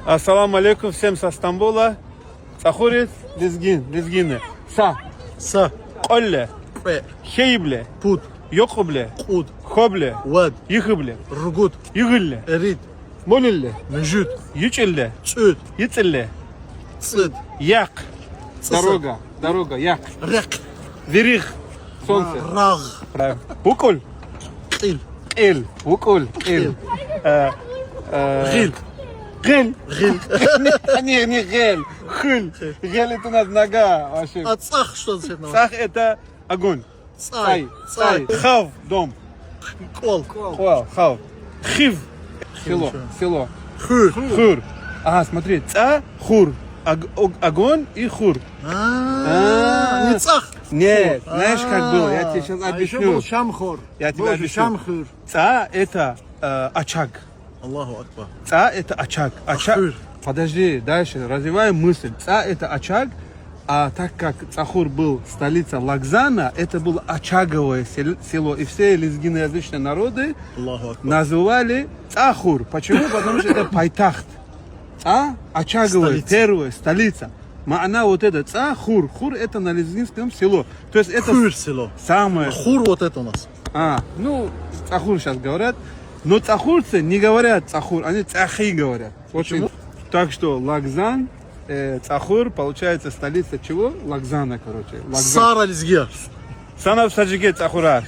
Ассаламу алейкум, всем со Стамбула. Цахурит, лезгины. Са. Колле. Хейбле. Пут. Йокубле. Куд. Хобле. Вад. Йыхыбле. Ругут. Йыгылле. Эрит. Молилле. Мжут. Ючилле. Цуд. Йыцилле. Цид. Як. Цысы. Дорога, як. Рек. Верих. Солнце. Раг. Правильно. Уколь. Ил. Эль. Уколь. Эль. Гиль. Гель. Гиль. Не гель. Хыль. Гель это у нас нога вообще. А цах что значит? Цах это огонь. Цай. Хав. Дом. Кол. Хав. Хив. Село. Хур. Хур. Ага, смотри. Ца. Хур. Огонь и хур. Не цах. Нет, знаешь, как было? Я тебе сейчас А еще объясню. был Шамхор. Я тебе объясню. Шамхур. Ца это очаг. Аллаху Акбар. Ца это очаг. Ахур. Подожди, дальше развиваем мысль. Ца это очаг, а так как Цахур был столица Лагзана, это было очаговое село. И все лезгиноязычные народы Аллаху Акбар. называли Цахур. Почему? Потому что это пайтахт. Очаговая, Столица. первая столица. Ма'ана вот это Цахур. Хур это на лезгинском село. То есть это Хур село. самое... Хур вот это у нас. Цахур сейчас говорят. Но цахурцы не говорят цахур, они цахи говорят. Почему? Так что Лагзан, Цахур, получается столица чего? Лагзана, короче. Сара Лизгия. Санав Саджиге Цахурар.